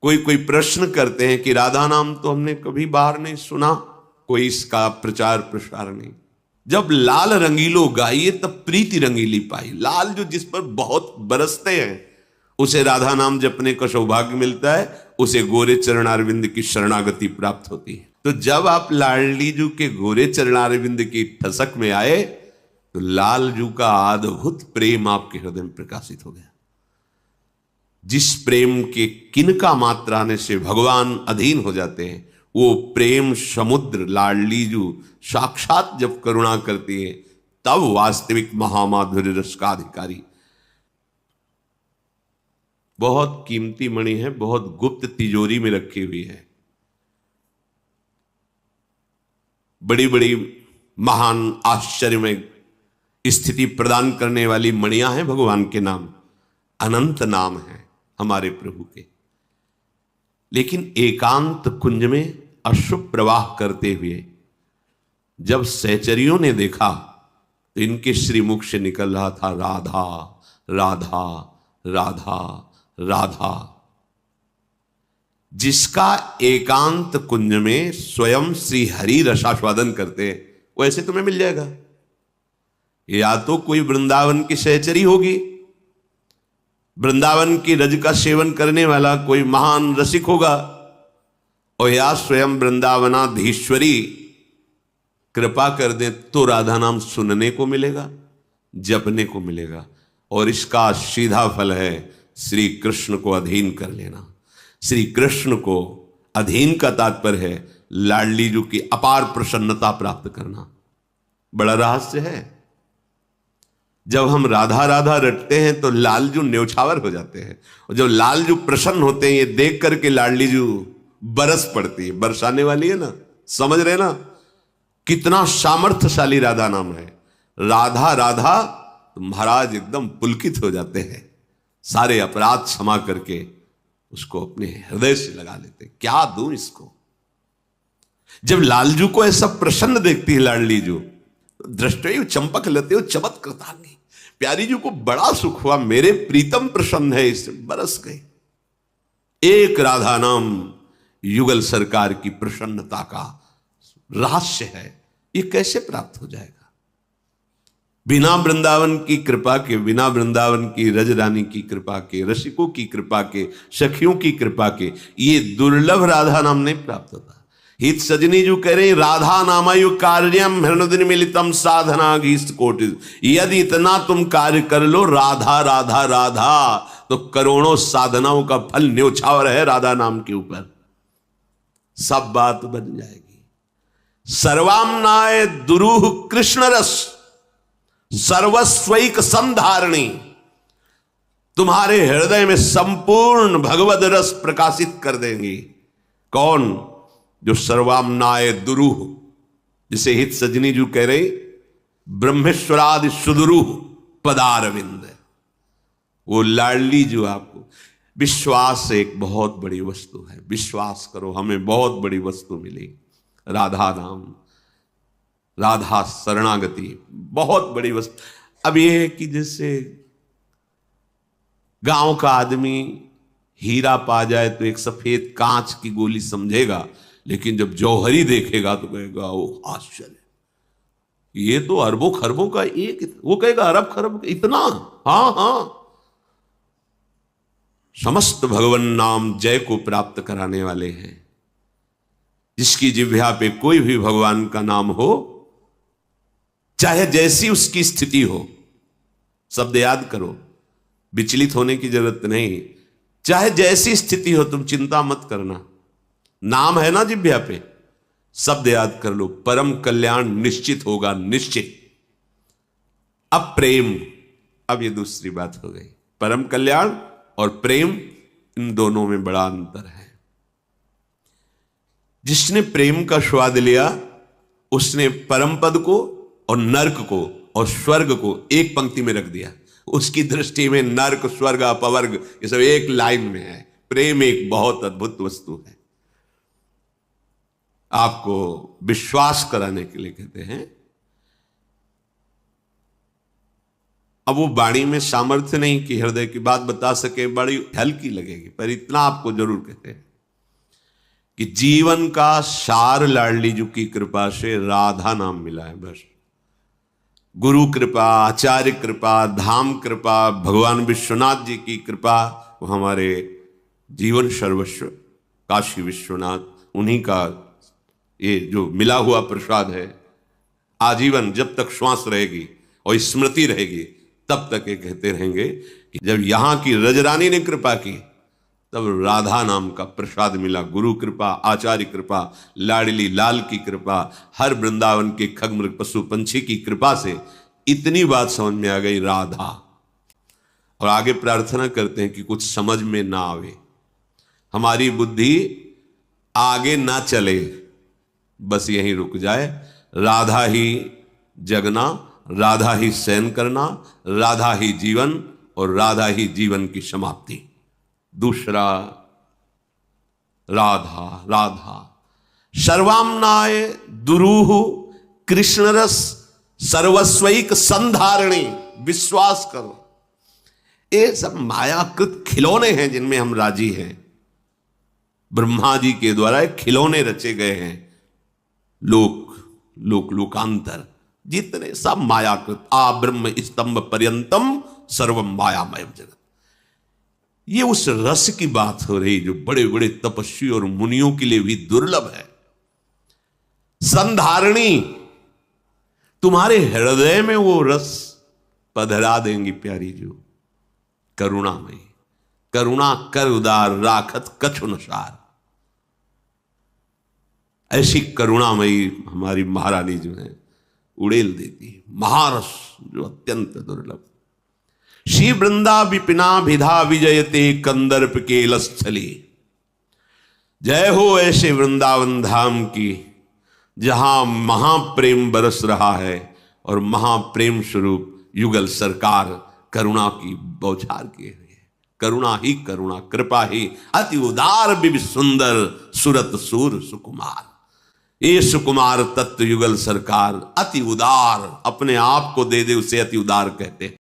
कोई कोई प्रश्न करते हैं कि राधा नाम तो हमने कभी बाहर नहीं सुना, कोई इसका प्रचार प्रसार नहीं। जब लाल रंगीलो गाइए तब प्रीति रंगीली पाई। लाल जो जिस पर बहुत बरसते हैं उसे राधा नाम जपने का सौभाग्य मिलता है, उसे गोरे चरणारविंद की शरणागति प्राप्त होती है। तो जब आप लाडली जू के गोरे चरणारविंद की ठसक में आए तो लाल जू का अद्भुत प्रेम आपके हृदय में प्रकाशित हो गया। जिस प्रेम के किनका मात्रा आने से भगवान अधीन हो जाते हैं, वो प्रेम समुद्र लाडली जू साक्षात जब करुणा करती है तब वास्तविक महामाधुर्य रस का अधिकारी। बहुत कीमती मणि है, बहुत गुप्त तिजोरी में रखी हुई है। बड़ी बड़ी महान आश्चर्यमय स्थिति प्रदान करने वाली मणियां हैं भगवान के नाम, अनंत नाम है हमारे प्रभु के। लेकिन एकांत कुंज में अशुभ प्रवाह करते हुए जब सहचरियों ने देखा तो इनके श्रीमुख से निकल रहा था राधा राधा राधा राधा। जिसका एकांत कुंज में स्वयं श्री हरि रसास्वादन करते हैं वो ऐसे तुम्हें मिल जाएगा। या तो कोई वृंदावन की सहचरी होगी, वृंदावन की रज का सेवन करने वाला कोई महान रसिक होगा, और या स्वयं वृंदावनाधीश्वरी कृपा कर दे तो राधा नाम सुनने को मिलेगा, जपने को मिलेगा। और इसका सीधा फल है श्री कृष्ण को अधीन कर लेना। श्री कृष्ण को अधीन का तात्पर्य है लाडली जू की अपार प्रसन्नता प्राप्त करना। बड़ा रहस्य है। जब हम राधा राधा रटते हैं तो लालजू न्यौछावर हो जाते हैं, और जब लालजू प्रसन्न होते हैं ये देख करके लाडली जू बरस पड़ती है। बरसाने वाली है ना, समझ रहे ना कितना सामर्थ्यशाली राधा नाम है। राधा राधा तो महाराज एकदम पुलकित हो जाते हैं, सारे अपराध क्षमा करके उसको अपने हृदय से लगा लेते। क्या दूं इसको। जब लालजू को ऐसा प्रसन्न देखती है लाडली जू, दृष्टि चंपक लेते हो चमत कृतांगी। प्यारी जी को बड़ा सुख हुआ, मेरे प्रीतम प्रसन्न है, इससे बरस गए। एक राधा नाम युगल सरकार की प्रसन्नता का रहस्य है। ये कैसे प्राप्त हो जाएगा? बिना वृंदावन की कृपा के, बिना वृंदावन की रज रानी की कृपा के, रसिकों की कृपा के, सखियों की कृपा के ये दुर्लभ राधा नाम नहीं प्राप्त होता। हित सजनी जो कह रहे राधा नामायु कार्यम हृदय मिलितम साधना गीस्त कोटि। यदि इतना तुम कार्य कर लो राधा राधा राधा तो करोड़ों साधनाओं का फल न्योछावर है राधा नाम के ऊपर। सब बात बन जाएगी। सर्वामनाय दुरूह कृष्ण रस सर्वस्वैक संधारणी। तुम्हारे हृदय में संपूर्ण भगवद रस प्रकाशित कर देंगी। कौन? जो सर्वामनाय दुरूह, जिसे हित सजनी जो कह रहे ब्रह्मेश्वरादि सुदुरूह पदारविंद, वो लाडली जो आपको विश्वास एक बहुत बड़ी वस्तु है। विश्वास करो हमें बहुत बड़ी वस्तु मिली, राधा नाम, राधा शरणागति बहुत बड़ी वस्तु। अब यह है कि जैसे गांव का आदमी हीरा पा जाए तो एक सफेद कांच की गोली समझेगा, लेकिन जब जौहरी देखेगा तो कहेगा वो आश्चर्य, ये तो अरबों खरबों का एक, वो कहेगा अरब खरब इतना। हाँ हाँ, समस्त भगवान नाम जय को प्राप्त कराने वाले हैं। जिसकी जिह्वा पे कोई भी भगवान का नाम हो, चाहे जैसी उसकी स्थिति हो, शब्द याद करो, विचलित होने की जरूरत नहीं। चाहे जैसी स्थिति हो तुम चिंता मत करना, नाम है ना जिह्वा पे, शब्द याद कर लो, परम कल्याण निश्चित होगा, निश्चित। अब प्रेम, अब ये दूसरी बात हो गई। परम कल्याण और प्रेम, इन दोनों में बड़ा अंतर है। जिसने प्रेम का स्वाद लिया उसने परम पद को और नर्क को और स्वर्ग को एक पंक्ति में रख दिया। उसकी दृष्टि में नर्क स्वर्ग अपवर्ग ये सब एक लाइन में है। प्रेम एक बहुत अद्भुत वस्तु है। आपको विश्वास कराने के लिए कहते हैं अब वो वाणी में सामर्थ्य नहीं कि हृदय की बात बता सके, बड़ी हल्की लगेगी, पर इतना आपको जरूर कहते हैं कि जीवन का सार लाडली जी की कृपा से राधा नाम मिला है। बस गुरु कृपा, आचार्य कृपा, धाम कृपा, भगवान विश्वनाथ जी की कृपा, वो हमारे जीवन सर्वस्व काशी विश्वनाथ, उन्हीं का ये जो मिला हुआ प्रसाद है। आजीवन जब तक श्वास रहेगी और स्मृति रहेगी तब तक ये कहते रहेंगे कि जब यहाँ की रजरानी ने कृपा की तब राधा नाम का प्रसाद मिला। गुरु कृपा, आचार्य कृपा, लाडली लाल की कृपा, हर वृंदावन के खगमृग पशु पंछी की कृपा से इतनी बात समझ में आ गई राधा। और आगे प्रार्थना करते हैं कि कुछ समझ में ना आवे, हमारी बुद्धि आगे ना चले, बस यहीं रुक जाए। राधा ही जगना, राधा ही शयन करना, राधा ही जीवन और राधा ही जीवन की समाप्ति। दूसरा राधा राधा सर्वाम्नाय दुरूह कृष्णरस सर्वस्वैक संधारणी। विश्वास करो, ये सब मायाकृत खिलौने हैं जिनमें हम राजी हैं। ब्रह्मा जी के द्वारा खिलौने रचे गए हैं। लोकांतर जितने सब मायाकृत, आ ब्रह्म स्तंभ पर्यंतम सर्वम मायामय जगत। ये उस रस की बात हो रही जो बड़े बड़े तपस्वी और मुनियों के लिए भी दुर्लभ है। संधारणी, तुम्हारे हृदय में वो रस पधरा देंगी प्यारी जो करुणामयी। करुणा कर उदार राखत कछु न सार। ऐसी करुणामयी हमारी महारानी जो है उड़ेल देती है महारस जो अत्यंत दुर्लभ। श्री वृंदा विपिना विधा विजयते कंदर्प केलस्थली। जय हो ऐसे वृंदावन धाम की जहां महाप्रेम बरस रहा है और महाप्रेम स्वरूप युगल सरकार करुणा की बौछार किए हुए है। करुणा ही करुणा, कृपा ही अति उदार बिब सुंदर सुरत सूर सुकुमार। ये सुकुमार तत्व युगल सरकार अति उदार, अपने आप को दे दे उसे अति उदार कहते हैं।